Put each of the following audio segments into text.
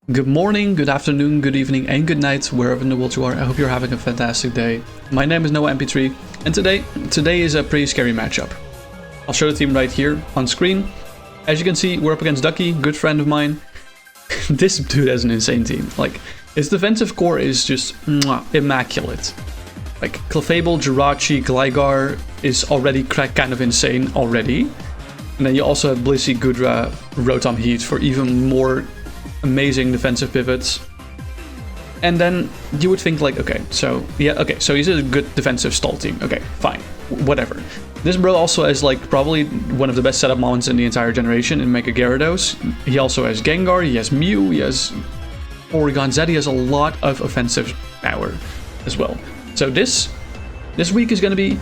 Good morning, good afternoon, good evening, and good night, wherever in the world you are. I hope you're having a fantastic day. My name is Noah MP3, and today is a pretty scary matchup. I'll show the team right here on screen. As you can see, we're up against Ducky, good friend of mine. This dude has an insane team. Like, his defensive core is just immaculate. Like, Clefable, Jirachi, Gligar is already kind of insane already. And then you also have Blissey, Goodra, Rotom-Heat for even more amazing defensive pivots. And then you would think like, okay, so he's a good defensive stall team. Okay, fine, whatever. This bro also has like probably one of the best setup moments in the entire generation in Mega Gyarados. He also has Gengar, he has Mew, he has Porygon Z, he has a lot of offensive power as well. So this week is gonna be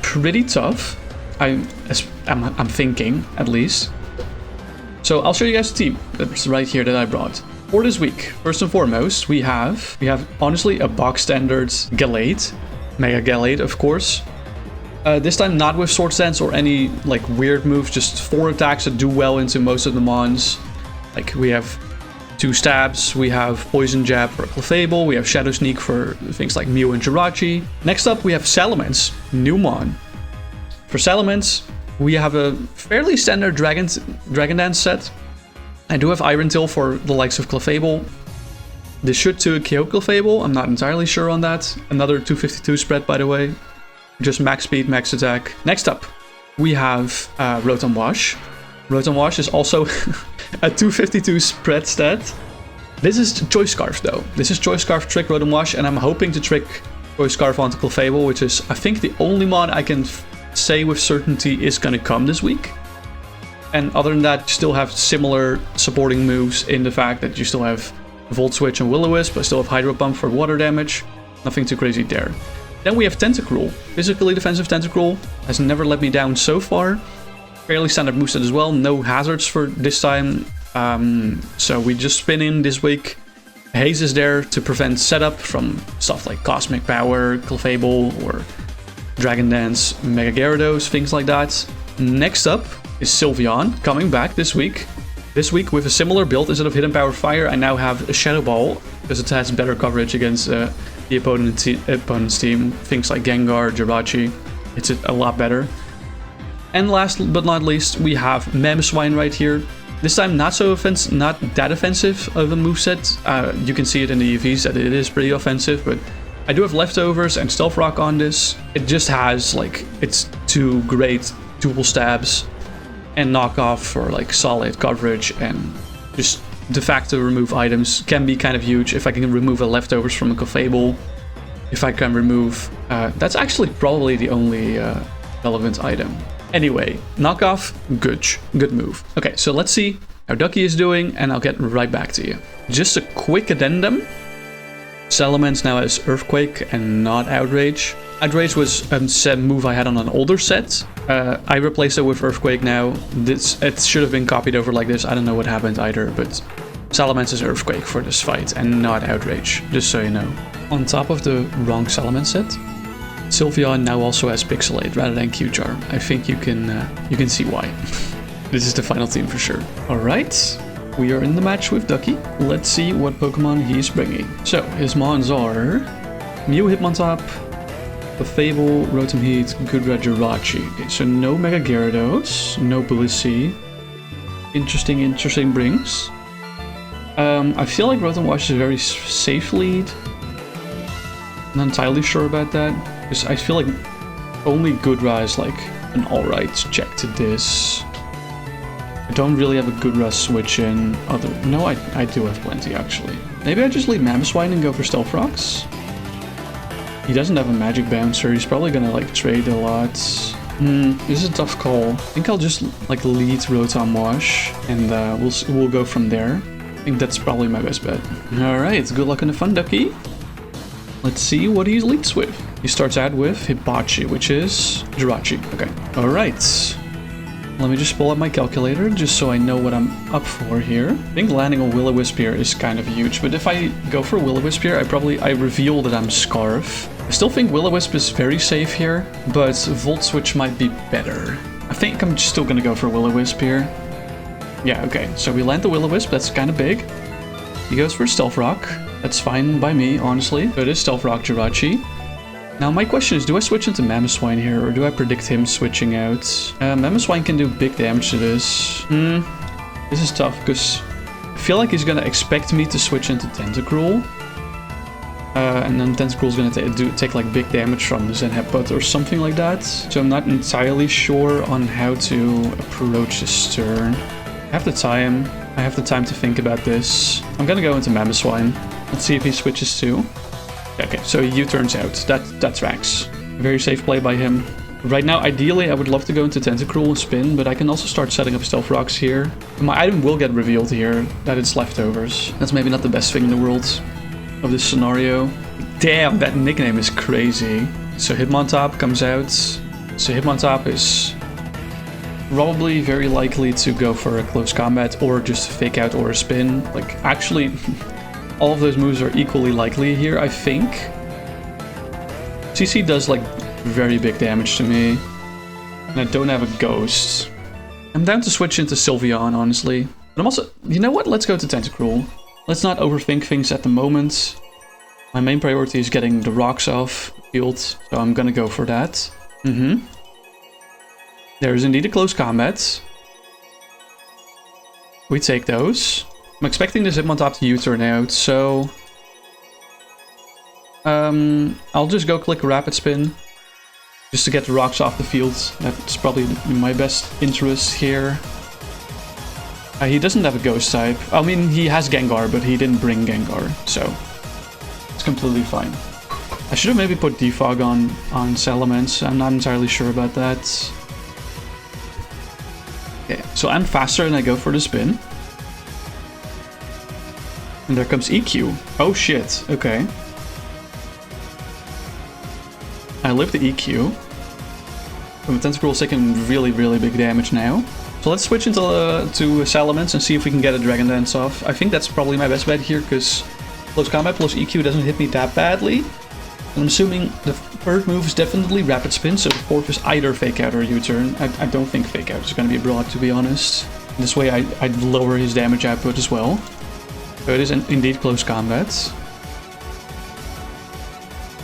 pretty tough. I'm thinking, at least. So I'll show you guys the team that's right here that I brought. For this week, first and foremost, we have honestly a box standard Gallade, Mega Gallade of course. This time not with Sword Stance or any like weird moves, just 4 attacks that do well into most of the mons. Like we have 2 stabs, we have Poison Jab for Clefable, we have Shadow Sneak for things like Mew and Jirachi. Next up we have Salamence, new mon. For Salamence, we have a fairly standard Dragon Dance set. I do have Iron Tail for the likes of Clefable. This should to KO Clefable, I'm not entirely sure on that. Another 252 spread, by the way. Just max speed, max attack. Next up, we have Rotom-Wash. Rotom-Wash is also a 252 spread stat. This is Choice Scarf though. This is Choice Scarf Trick Rotom-Wash, and I'm hoping to trick Choice Scarf onto Clefable, which is, I think, the only mod I can say with certainty is gonna come this week. And other than that, you still have similar supporting moves in the fact that you still have Volt Switch and Will-O-Wisp, but still have Hydro Pump for water damage. Nothing too crazy there. Then we have Tentacruel. Physically defensive Tentacruel has never let me down so far. Fairly standard moveset as well, no hazards for this time. So we just spin in this week. Haze is there to prevent setup from stuff like Cosmic Power, Clefable, or Dragon Dance, Mega Gyarados, things like that. Next up is Sylveon, coming back this week. This week with a similar build. Instead of Hidden Power Fire, I now have a Shadow Ball, because it has better coverage against the opponent's team. Things like Gengar, Jirachi, it's a lot better. And last but not least, we have Mamoswine right here. This time not that offensive of a moveset. You can see it in the EVs that it is pretty offensive, but I do have Leftovers and Stealth Rock on this. It just has, like, it's 2 great dual stabs and knockoff for, like, solid coverage, and just de facto remove items can be kind of huge. If I can remove a Leftovers from a Clefable, if I can remove... that's actually probably the only relevant item. Anyway, knockoff, good move. Okay, so let's see how Ducky is doing, and I'll get right back to you. Just a quick addendum. Salamence now has Earthquake and not Outrage. Outrage was a set move I had on an older set. I replaced it with Earthquake now. It should have been copied over like this. I don't know what happened either, but Salamence is Earthquake for this fight and not Outrage, just so you know. On top of the wrong Salamence set, Sylveon now also has Pixelate rather than Q-Charm. I think you can see why. This is the final team for sure. Alright. We are in the match with Ducky. Let's see what Pokemon he's bringing. So, his mons are Mew, Hitmontop, Clefable, Rotom-Heat, Goodra, Jirachi. Okay, so no Mega Gyarados, no Blissey. Interesting brings. I feel like Rotom-Wash is a very safe lead. I'm not entirely sure about that, because I feel like only Goodra is like an alright check to this. I don't really have a Goodra switch in other... No, I do have plenty, actually. Maybe I just leave Mamoswine and go for Stealth Rocks? He doesn't have a Magic Bouncer. He's probably gonna, like, trade a lot. This is a tough call. I think I'll just, like, lead Rotom-Wash, and we'll go from there. I think that's probably my best bet. Alright, good luck in the fun, Ducky. Let's see what he leads with. He starts out with Hibachi, which is Jirachi. Okay. Alright. Let me just pull up my calculator, just so I know what I'm up for here. I think landing a Will-O-Wisp here is kind of huge, but if I go for Will-O-Wisp here, I reveal that I'm Scarf. I still think Will-O-Wisp is very safe here, but Volt Switch might be better. I think I'm still gonna go for Will-O-Wisp here. Yeah, okay, so we land the Will-O-Wisp, that's kind of big. He goes for Stealth Rock. That's fine by me, honestly. So it is Stealth Rock Jirachi. Now my question is, do I switch into Mamoswine here, or do I predict him switching out? Mamoswine can do big damage to this. This is tough, because I feel like he's gonna expect me to switch into Tentacruel. And then Tentacruel's gonna take like big damage from Zen Headbutt or something like that. So I'm not entirely sure on how to approach this turn. I have the time. I have the time to think about this. I'm gonna go into Mamoswine. Let's see if he switches too. Okay, so he U-turns out. That tracks. Very safe play by him. Right now, ideally, I would love to go into Tentacruel and spin, but I can also start setting up Stealth Rocks here. My item will get revealed here, that it's leftovers. That's maybe not the best thing in the world of this scenario. Damn, that nickname is crazy. So Hitmontop comes out. So Hitmontop is probably very likely to go for a close combat or just fake out or a spin. Like, actually, all of those moves are equally likely here, I think. CC does, like, very big damage to me. And I don't have a Ghost. I'm down to switch into Sylveon, honestly. But I'm also... You know what? Let's go to Tentacruel. Let's not overthink things at the moment. My main priority is getting the rocks off the field, so I'm gonna go for that. There is indeed a close combat. We take those. I'm expecting this Hitmontop to U-turn out, so... I'll just go click Rapid Spin. Just to get the rocks off the field. That's probably in my best interest here. He doesn't have a Ghost type. I mean, he has Gengar, but he didn't bring Gengar, so... It's completely fine. I should have maybe put Defog on Salamence. I'm not entirely sure about that. Okay, so I'm faster and I go for the spin. And there comes EQ. Oh shit, okay. I live the EQ. But Tentacruel's taking really, really big damage now. So let's switch into to Salamence and see if we can get a Dragon Dance off. I think that's probably my best bet here, because close combat plus EQ doesn't hit me that badly. And I'm assuming the third move is definitely Rapid Spin, so the fourth is either Fake Out or U-turn. I don't think Fake Out is going to be broad, to be honest. This way I'd lower his damage output as well. So it is indeed close combat.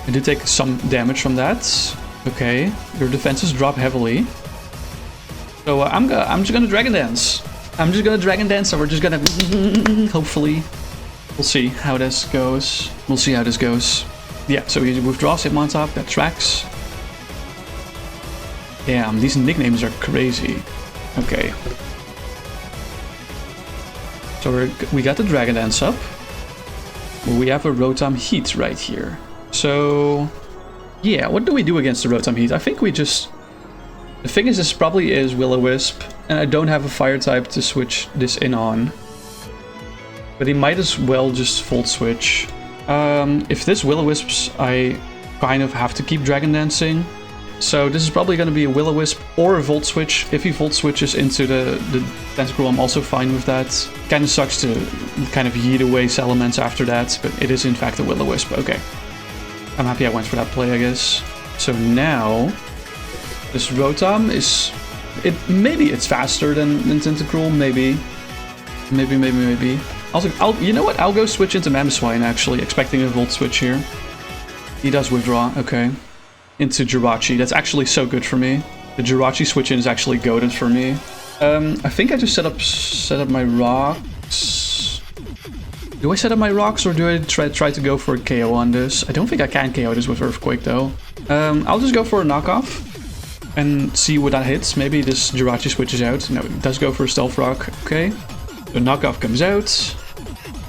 I did take some damage from that. Okay, your defenses drop heavily. So I'm just gonna Dragon Dance. I'm just gonna Dragon Dance, and we're just gonna hopefully. We'll see how this goes. We'll see how this goes. Yeah, so he withdraws Hitmontop, that tracks. Damn, these nicknames are crazy. Okay. So we got the Dragon Dance up. We have a Rotom Heat right here. So, yeah, what do we do against the Rotom Heat? I think we just... The thing is, this probably is Will-O-Wisp, and I don't have a Fire type to switch this in on. But he might as well just Volt Switch. If this Will-O-Wisps, I kind of have to keep Dragon Dancing. So this is probably going to be a Will-O-Wisp or a Volt Switch. If he Volt Switches into the Tentacruel, I'm also fine with that. Kind of sucks to kind of yeet away Salamence after that, but it is in fact a Will-O-Wisp. Okay. I'm happy I went for that play, I guess. So now, this Rotom is... Maybe it's faster than Tentacruel, maybe. Maybe. Also, you know what? I'll go switch into Mamoswine, actually, expecting a Volt Switch here. He does withdraw, okay. Into Jirachi. That's actually so good for me. The Jirachi switch-in is actually goated for me. I think I just set up my rocks. Do I set up my rocks, or do I try to go for a KO on this? I don't think I can KO this with Earthquake, though. I'll just go for a knockoff and see what that hits. Maybe this Jirachi switches out. No, it does go for a Stealth Rock. Okay. The knockoff comes out.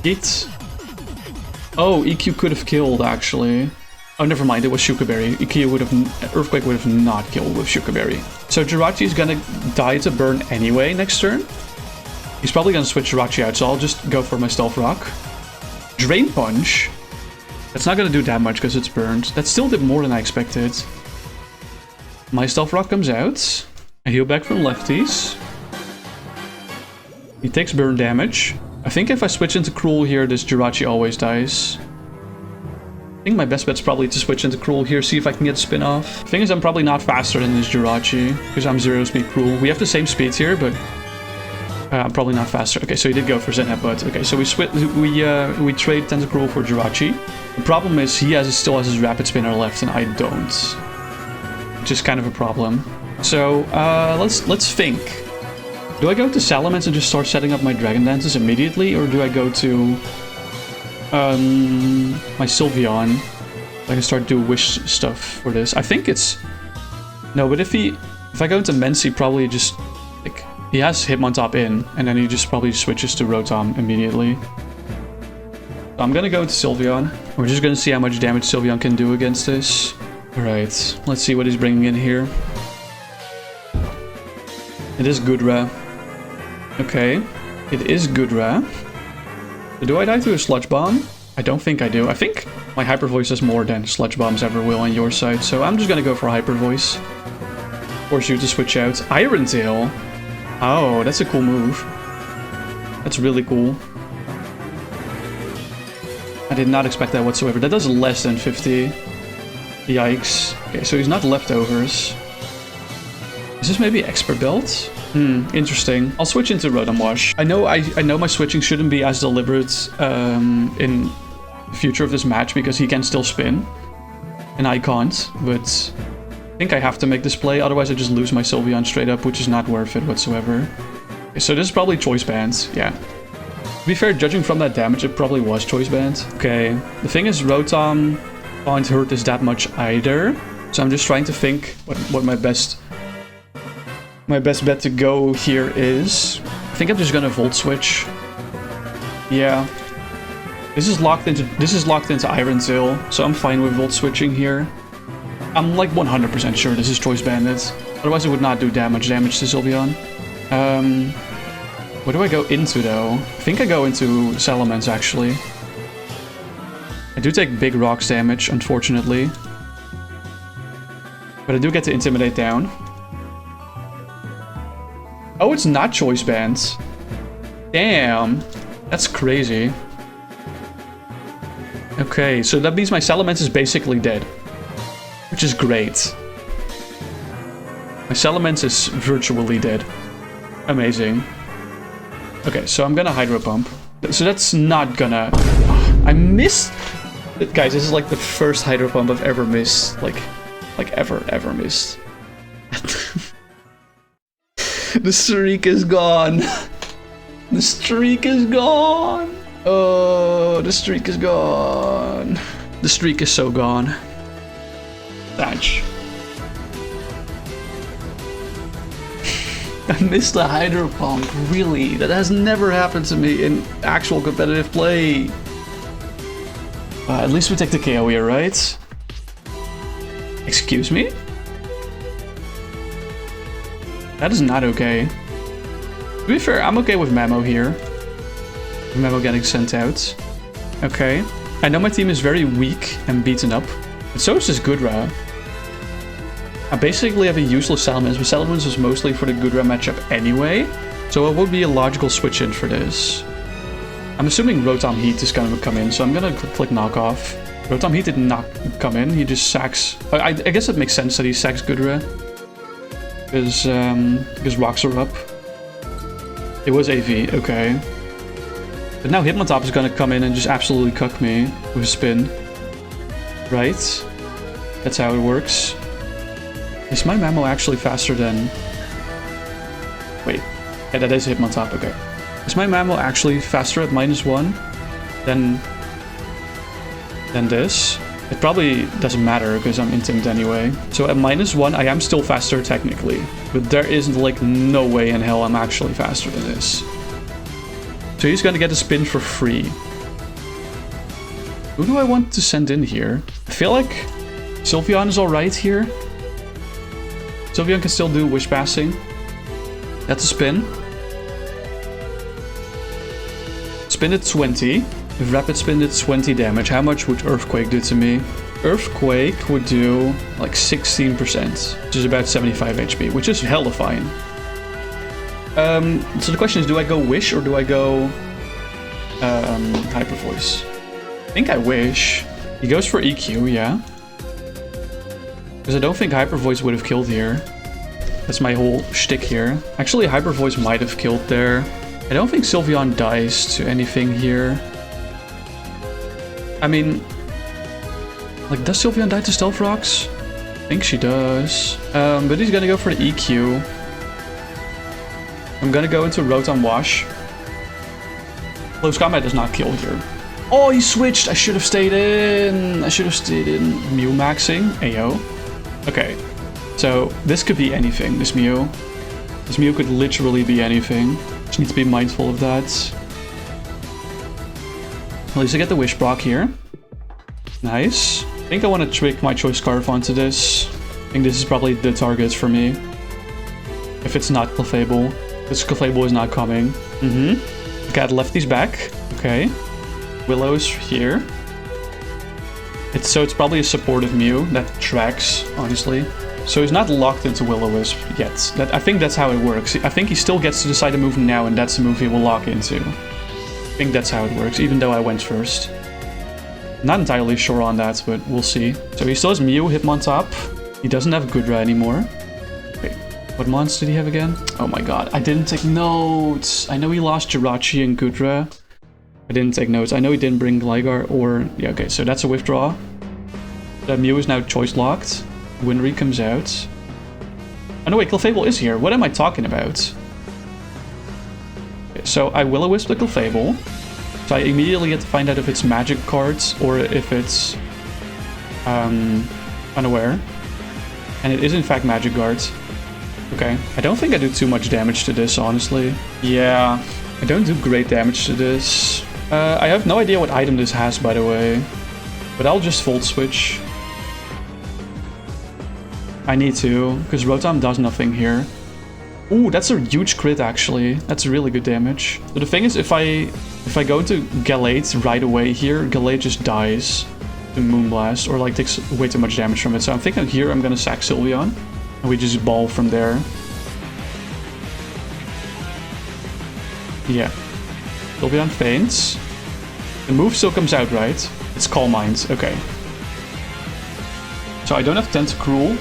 Hit. Oh, EQ could have killed, actually. Oh, never mind, it was Shuka Berry. Earthquake would have not killed with Shuka Berry. So Jirachi is gonna die to burn anyway next turn. He's probably gonna switch Jirachi out, so I'll just go for my Stealth Rock. Drain Punch. That's not gonna do that much because it's burned. That still did more than I expected. My Stealth Rock comes out. I heal back from lefties. He takes burn damage. I think if I switch into Cruel here, this Jirachi always dies. I think my best bet's probably to switch into Cruel here, see if I can get a spin off. Thing is, I'm probably not faster than this Jirachi, because I'm 0 speed Cruel. We have the same speed here, but Probably not faster. Okay, so he did go for Zen Headbutt. Okay, so we trade Tentacruel for Jirachi. The problem is he still has his Rapid Spinner left and I don't. Which is kind of a problem. So, let's think. Do I go to Salamence and just start setting up my Dragon Dances immediately? Or do I go to my Sylveon? I can start do Wish stuff for this. I think it's... No, but if I go into Mence, he probably just... like, he has Hitmontop in, and then he just probably switches to Rotom immediately. So I'm gonna go into Sylveon. We're just gonna see how much damage Sylveon can do against this. Alright, let's see what he's bringing in here. It is Goodra. Okay, it is Goodra. So do I die to a Sludge Bomb? I don't think I do. I think my Hyper Voice does more than Sludge Bombs ever will on your side, so I'm just gonna go for Hyper Voice. Force you to switch out. Iron Tail. Oh, that's a cool move. That's really cool. I did not expect that whatsoever. That does less than 50. Yikes. Okay, so he's not leftovers. Is this maybe Expert Belt? Interesting. I'll switch into Rotom-Wash. I know my switching shouldn't be as deliberate in the future of this match because he can still spin. And I can't, but I think I have to make this play, otherwise I just lose my Sylveon straight up, which is not worth it whatsoever. Okay, so this is probably Choice Band, yeah. To be fair, judging from that damage, it probably was Choice Band. Okay, the thing is Rotom can't hurt this that much either. So I'm just trying to think what my best bet to go here is. I think I'm just gonna Volt Switch. Yeah. This is locked into Iron Tail, so I'm fine with Volt Switching here. I'm like 100% sure this is Choice Bandit. Otherwise it would not do damage to Sylveon. What do I go into though? I think I go into Salamence actually. I do take big rocks damage, unfortunately. But I do get to Intimidate down. Oh, it's not Choice Bands. Damn. That's crazy. Okay, so that means my Salamence is basically dead. Which is great. My Salamence is virtually dead. Amazing. Okay, so I'm gonna Hydro Pump. So that's not gonna... I missed... Guys, this is like the first Hydro Pump I've ever missed. Like ever missed. The streak is gone. The streak is gone. Oh, the streak is gone. The streak is so gone. Thatch. I missed the Hydro Pump. Really? That has never happened to me in actual competitive play. At least we take the KO here, right? Excuse me? That is not okay. To be fair, I'm okay with Mamo here. Mamo getting sent out. Okay. I know my team is very weak and beaten up, but so is this Goodra. I basically have a useless Salamence, but Salamence is mostly for the Goodra matchup anyway, so it would be a logical switch in for this. I'm assuming Rotom Heat is gonna come in, so I'm gonna click knockoff. Rotom Heat did not come in, he just sacks... I guess it makes sense that he sacks Goodra. Because rocks are up. It was AV, okay. But now Hitmontop is gonna come in and just absolutely cuck me with a spin. Right? That's how it works. Is my Mamo actually faster than... Wait. Yeah, that is Hitmontop, okay. Is my Mamo actually faster at -1 than this? It probably doesn't matter because I'm intimed anyway. So at -1 I am still faster technically, but there isn't like no way in hell I'm actually faster than this. So he's gonna get a spin for free. Who do I want to send in here? I feel like Sylveon is alright here. Sylveon can still do Wish Passing. That's a spin. Spin at 20. If Rapid Spin did 20 damage, how much would Earthquake do to me? Earthquake would do like 16%, which is about 75 HP, which is hella fine. So the question is, do I go Wish or do I go Hyper Voice? I think I Wish. He goes for EQ, yeah. Because I don't think Hyper Voice would have killed here. That's my whole shtick here. Actually, Hyper Voice might have killed there. I don't think Sylveon dies to anything here. I mean, like, does Sylveon die to Stealth Rocks? I think she does. But he's gonna go for the EQ. I'm gonna go into Rotom-Wash. Close Combat does not kill here. Oh, he switched! I should have stayed in! I should have stayed in. Mew maxing. Ayo. Okay. So, this could be anything, this Mew. This Mew could literally be anything. Just need to be mindful of that. At least I get the Wish Brock here. Nice. I think I want to trick my Choice Scarf onto this. I think this is probably the target for me. If it's not Clefable. This Clefable is not coming. Got Lefty's back. Okay. Willow's here. So it's probably a supportive Mew. That tracks, honestly. So he's not locked into Will-O-Wisp yet. I think that's how it works. I think he still gets to decide a move now, and that's the move he will lock into. I think that's how it works, even though I went first. Not entirely sure on that, but we'll see. So he still has Mew, Hitmontop. He doesn't have Goodra anymore. Wait, what mons did he have again? Oh my god, I didn't take notes. I know he lost Jirachi and Goodra. I didn't take notes. I know he didn't bring Gligar or... Yeah, okay, so that's a withdraw. The Mew is now choice locked. Winry comes out. Oh no, wait, Clefable is here. What am I talking about? Okay, so I Will-O-Wisp the Clefable. So I immediately get to find out if it's magic cards or if it's unaware. And it is in fact magic cards. Okay. I don't think I do too much damage to this, honestly. Yeah, I don't do great damage to this. I have no idea what item this has, by the way. But I'll just Volt Switch. I need to, because Rotom does nothing here. Ooh, that's a huge crit, actually. That's really good damage. So the thing is, if I go to Gallade right away here, Gallade just dies to Moonblast, or like takes way too much damage from it. So I'm thinking here I'm gonna sack Sylveon, and we just ball from there. Yeah. Sylveon faints. The move still comes out, right? It's Calm Mind, okay. So I don't have Tentacruel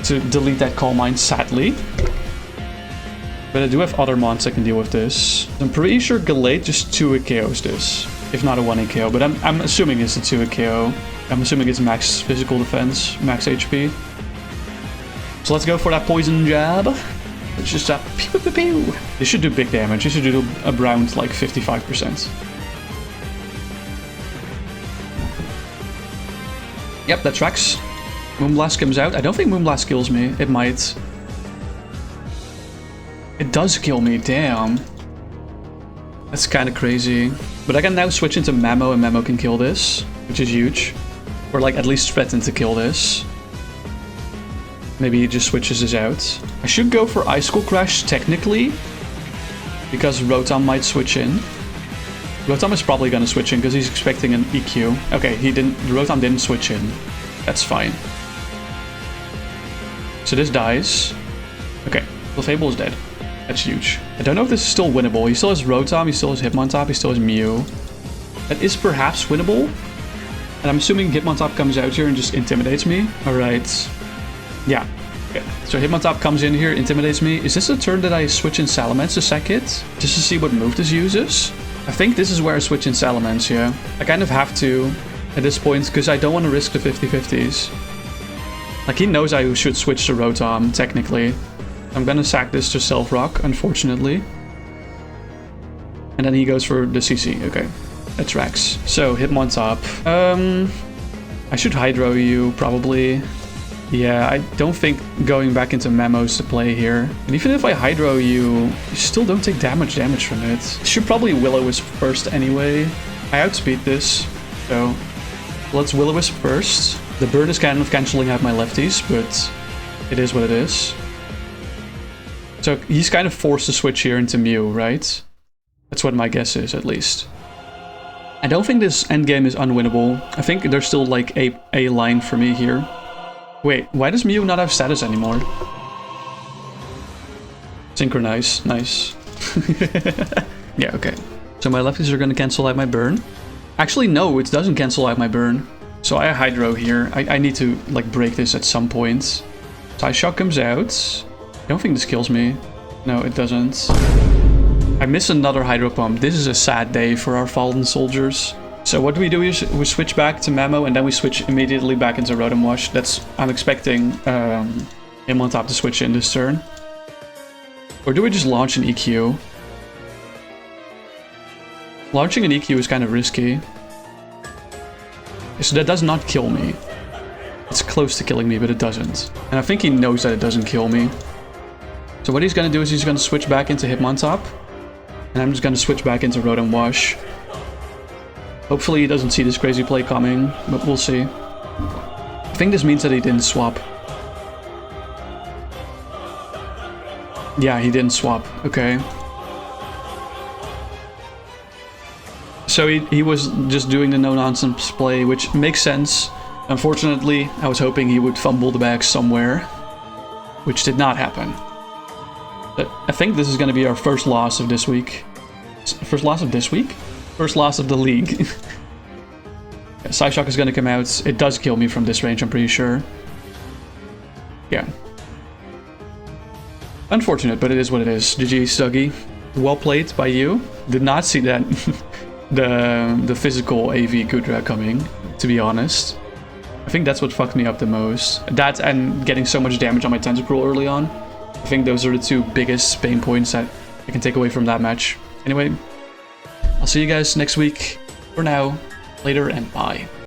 to delete that Calm Mind, sadly. But I do have other mons that can deal with this. I'm pretty sure Gallade just 2-hit KOs this. If not a 1-hit KO, but I'm assuming it's a 2-hit KO. I'm assuming it's max physical defense, max HP. So let's go for that poison jab. Let's just pew pew pew. This should do big damage. This should do around like 55%. Yep, that tracks. Moonblast comes out. I don't think Moonblast kills me. It might. It does kill me, damn. That's kind of crazy. But I can now switch into Mamo, and Mamo can kill this, which is huge. Or like at least threaten to kill this. Maybe he just switches this out. I should go for Icicle Crash technically, because Rotom might switch in. Rotom is probably gonna switch in because he's expecting an EQ. Okay, he didn't. Rotom didn't switch in. That's fine. So this dies. Okay, Clefable is dead. That's huge. I don't know if this is still winnable. He still has Rotom, he still has Hitmontop, he still has Mew. That is perhaps winnable. And I'm assuming Hitmontop comes out here and just intimidates me. Alright. Yeah. Okay. So Hitmontop comes in here, intimidates me. Is this a turn that I switch in Salamence to sack it? Just to see what move this uses? I think this is where I switch in Salamence, yeah. I kind of have to at this point because I don't want to risk the 50-50s. Like, he knows I should switch to Rotom, technically. I'm gonna sack this to Stealth Rock, unfortunately. And then he goes for the CC. Okay, that tracks. So, Hitmontop. I should Hydro you, probably. Yeah, I don't think going back into Memos to play here. And even if I Hydro you, you still don't take damage from it. Should probably Will-O-Wisp first anyway. I outspeed this, so let's Will-O-Wisp first. The bird is kind of cancelling out my lefties, but it is what it is. So he's kind of forced to switch here into Mew, right? That's what my guess is, at least. I don't think this endgame is unwinnable. I think there's still like a line for me here. Wait, why does Mew not have status anymore? Synchronize, nice. Yeah, okay. So my lefties are gonna cancel out my burn. Actually, no, it doesn't cancel out my burn. So I Hydro here. I need to like break this at some point. Psyshock comes out. I don't think this kills me. No, it doesn't. I miss another Hydro Pump. This is a sad day for our fallen soldiers. So what do? We switch back to Mamo and then we switch immediately back into Rotom-Wash. I'm expecting him on top to switch in this turn. Or do we just launch an EQ? Launching an EQ is kind of risky. So that does not kill me. It's close to killing me, but it doesn't. And I think he knows that it doesn't kill me. So what he's going to do is he's going to switch back into Hitmontop. And I'm just going to switch back into Rotom-Wash. Hopefully he doesn't see this crazy play coming, but we'll see. I think this means that he didn't swap. Yeah, he didn't swap. Okay. So he was just doing the no-nonsense play, which makes sense. Unfortunately, I was hoping he would fumble the bag somewhere, which did not happen. But I think this is going to be our first loss of this week. First loss of this week? First loss of the league. Psyshock is going to come out. It does kill me from this range, I'm pretty sure. Yeah. Unfortunate, but it is what it is. GG, Stuggy. Well played by you. Did not see that the physical AV Goodra coming, to be honest. I think that's what fucked me up the most. That and getting so much damage on my Tentacruel early on. I think those are the two biggest pain points that I can take away from that match. Anyway, I'll see you guys next week. For now, later and bye.